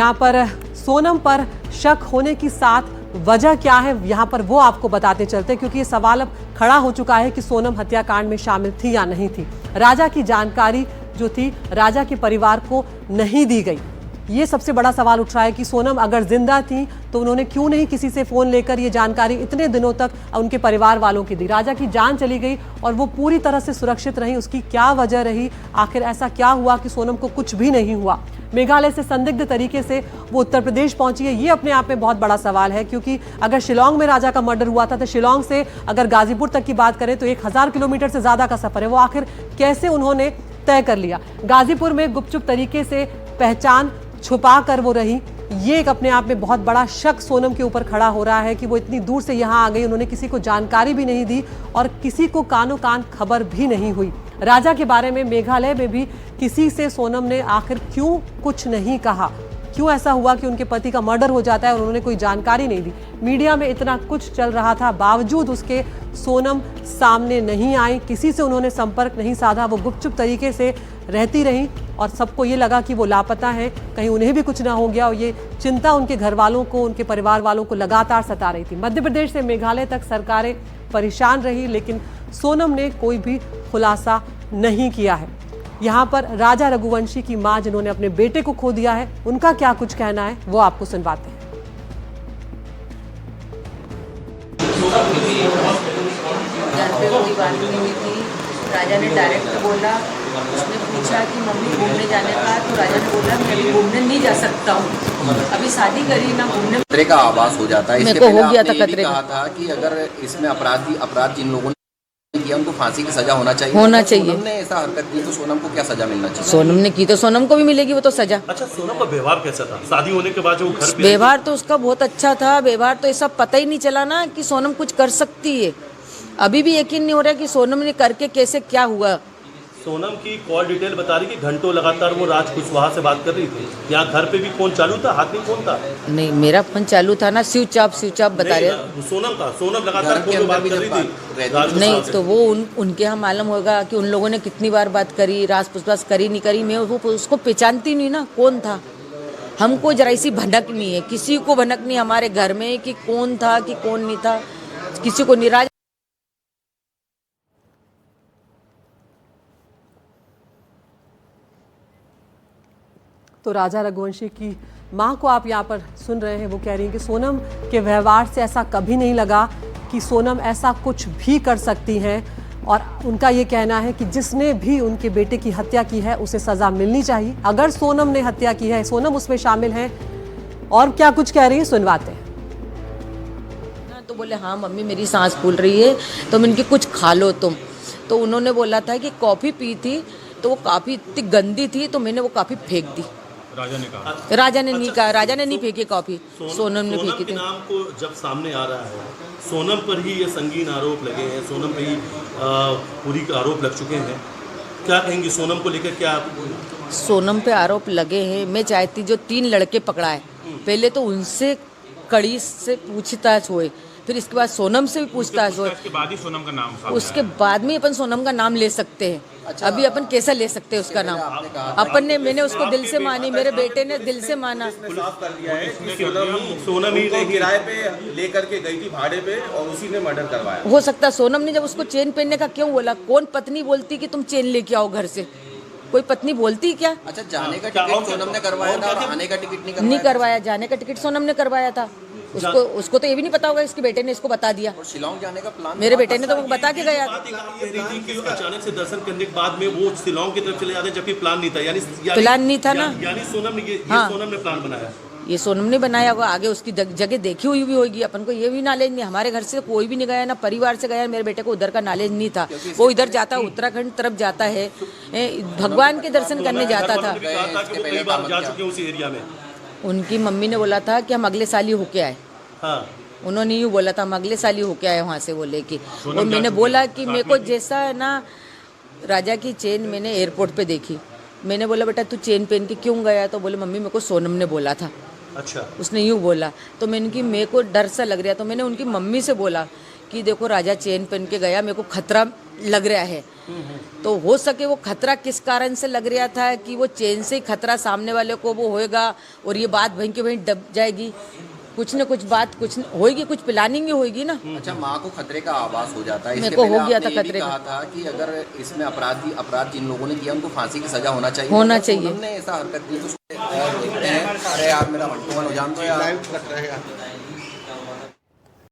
यहाँ पर सोनम पर शक होने की साथ वजह क्या है यहाँ पर वो आपको बताते चलते, क्योंकि ये सवाल अब खड़ा हो चुका है कि सोनम हत्याकांड में शामिल थी या नहीं थी। राजा की जानकारी जो थी राजा के परिवार को नहीं दी गई। ये सबसे बड़ा सवाल उठ रहा है कि सोनम अगर जिंदा थी तो उन्होंने क्यों नहीं किसी से फोन लेकर ये जानकारी इतने दिनों तक उनके परिवार वालों की दी। राजा की जान चली गई और वो पूरी तरह से सुरक्षित रही, उसकी क्या वजह रही, आखिर ऐसा क्या हुआ कि सोनम को कुछ भी नहीं हुआ। मेघालय से संदिग्ध तरीके से वो उत्तर प्रदेश पहुंची है, ये अपने आप में बहुत बड़ा सवाल है, क्योंकि अगर शिलोंग में राजा का मर्डर हुआ था तो शिलोंग से अगर गाजीपुर तक की बात करें तो 1000 किलोमीटर से ज्यादा का सफर है। वो आखिर कैसे उन्होंने तय कर लिया। गाजीपुर में गुपचुप तरीके से पहचान छुपा कर वो रही, ये एक अपने आप में बहुत बड़ा शक सोनम के ऊपर खड़ा हो रहा है कि वो इतनी दूर से यहाँ आ गई, उन्होंने किसी को जानकारी भी नहीं दी और किसी को कानो कान खबर भी नहीं हुई। राजा के बारे में मेघालय में भी किसी से सोनम ने आखिर क्यों कुछ नहीं कहा, क्यों ऐसा हुआ कि उनके पति का मर्डर हो जाता है और उन्होंने कोई जानकारी नहीं दी। मीडिया में इतना कुछ चल रहा था, बावजूद उसके सोनम सामने नहीं आई, किसी से उन्होंने संपर्क नहीं साधा, वो गुपचुप तरीके से रहती रही और सबको ये लगा कि वो लापता हैं, कहीं उन्हें भी कुछ ना हो गया। और ये चिंता उनके घर वालों को, उनके परिवार वालों को लगातार सता रही थी। मध्य प्रदेश से मेघालय तक सरकारें परेशान रही, लेकिन सोनम ने कोई भी खुलासा नहीं किया है। यहाँ पर राजा रघुवंशी की मां, जिन्होंने अपने बेटे को खो दिया है, उनका क्या कुछ कहना है वो आपको सुनवाते हैं। घर पे कोई बात नहीं हुई थी। राजा ने डायरेक्ट बोला, उसने पूछा कि मम्मी घूमने जाने का, तो राजा ने बोला मैं अभी घूमने नहीं जा सकता हूँ, अभी शादी करी ना घूमने। खतरे का आभास हो जाता है। मेरे इसके को पहले हो गया आपने था ये भी खतरे कहा था कि अगर इसमें अपराध जिन लोगों ने किया उनको फांसी की सजा होना चाहिए। सोनम ने ऐसा हरकत की तो सोनम को क्या सजा मिलना चाहिए? सोनम ने की तो सोनम को भी मिलेगी वो तो सजा। अच्छा, सोनम का व्यवहार कैसा था शादी होने के बाद जो घर पे? व्यवहार तो उसका बहुत अच्छा था। व्यवहार तो ऐसा पता ही नहीं चला ना कि सोनम कुछ कर सकती है। अभी भी यकीन नहीं हो रहा कि सोनम ने करके कैसे क्या हुआ। सोनम की कॉल डिटेल बता रही कि घंटों लगातार वो राज कुशवाहा से बात कर रही थी। यहाँ घर पे भी फोन चालू था, हाथ में फोन था? नहीं, मेरा फोन चालू था ना, स्विच ऑफ बता रहे। सोनम लगातार फोन पे बात कर रही थी। नहीं तो वो उनके यहाँ मालूम होगा कि उन लोगों ने कितनी बार बात करी, राज पुछताछ करी नहीं करी। मैं वो उसको पहचानती नहीं ना कौन था। हमको जरा सी भनक नहीं है, किसी को भनक नहीं हमारे घर में कि कौन था कि कौन नहीं था, किसी को निराश। तो राजा रघुवंशी की मां को आप यहाँ पर सुन रहे हैं, वो कह रही हैं कि सोनम के व्यवहार से ऐसा कभी नहीं लगा कि सोनम ऐसा कुछ भी कर सकती हैं। और उनका ये कहना है कि जिसने भी उनके बेटे की हत्या की है उसे सजा मिलनी चाहिए। अगर सोनम ने हत्या की है, सोनम उसमें शामिल है। और क्या कुछ कह रही है सुनवाते हैं। तो बोले हाँ मम्मी मेरी सांस फूल रही है, तो मैं इनकी कुछ खा लो तुम। तो उन्होंने बोला था कि कॉफ़ी पी थी तो वो काफ़ी इतनी गंदी थी तो मैंने वो काफ़ी फेंक दी। राजा ने कहा? राजा ने नहीं कहा, राजा ने नहीं फेंकी कॉफ़ी, सोनम ने फेंकी थी। नाम को जब सामने आ रहा है, सोनम पर ही ये संगीन आरोप लगे हैं, सोनम पे ही पूरी आरोप लग चुके हैं। क्या कहेंगी सोनम को लेकर? क्या सोनम पे आरोप लगे हैं। मैं चाहती जो 3 लड़के पकड़ा है, पहले तो उनसे कड़ी से पूछताछ होए, फिर इसके बाद सोनम से भी पूछताछ होए, उसके बाद ही सोनम का नाम उसके बाद में अपन सोनम का नाम ले सकते हैं। अच्छा, अभी अपन कैसा ले सकते हैं उसका नाम? अपन ने, मैंने उसको दिल से मानी, मेरे बेटे ने दिल से माना। साफ कर दिया है कि सोनम ही किराए पे लेकर के गई थी भाड़े पे और उसी ने मर्डर करवाया। हो सकता है सोनम ने जब उसको चेन पहनने का क्यों बोला? कौन पत्नी बोलती कि तुम चेन लेके आओ घर से? कोई पत्नी बोलती क्या? अच्छा, जाने का टिकट सोनम ने करवाया था और आने का टिकट नहीं करवाया। जाने का टिकट सोनम ने करवाया था। उसको तो ये भी नहीं पता होगा, इसके बेटे ने इसको बता दिया। और शिलोंग जाने का प्लान मेरे बेटे ने तो वो बता के गया। अचानक से दर्शन करने के बाद में वो शिलोंग की तरफ चले जाते जबकि प्लान नहीं था। यानी प्लान नहीं था ना, यानी सोनम ने सोनम ने प्लान बनाया। ये सोनम ने बनाया होगा। आगे उसकी जगह देखी हुई भी होगी, अपन को ये भी नॉलेज नहीं। हमारे घर से कोई भी नहीं गया, ना परिवार से गया। मेरे बेटे को उधर का नॉलेज नहीं था। वो इधर जाता, उत्तराखंड तरफ जाता है, भगवान के दर्शन करने जाता था। कई बार जा चुके उस एरिया में। उनकी मम्मी ने बोला था कि हम अगले साल ही होके आए। हाँ, उन्होंने यूँ बोला था हम अगले साल ही होके आए वहाँ से वो लेके। और मैंने बोला कि मेरे को जैसा है ना, राजा की चेन मैंने एयरपोर्ट पे देखी। मैंने बोला बेटा तू चेन पहन के क्यों गया? तो बोले मम्मी मेरे को सोनम ने बोला था। अच्छा, उसने यूँ बोला तो मैंने कि मेरे को डर सा लग रहा। तो मैंने उनकी मम्मी से बोला कि देखो राजा चेन पहन के गया, मेरे को खतरा लग रहा है। तो हो सके वो खतरा किस कारण से लग रहा था कि वो चेन से ही खतरा सामने वाले को वो होएगा और ये बात वहीं के वहीं दब जाएगी। कुछ न कुछ बात कुछ होएगी, कुछ प्लानिंग ही होएगी ना। अच्छा, माँ को खतरे का आभास हो जाता है। मेरे इसके को पहले हो गया आपने था ये भी खतरे का। कहा था कि अगर इसमें अपराध जिन लोगों ने किया उनको फांसी की सजा होना चाहिए। होना अगर चाहिए। सोनम ने ऐसा हरकत की तो और देखते हैं। अरे यार मेरा 1-to-1 हो जान दो यार।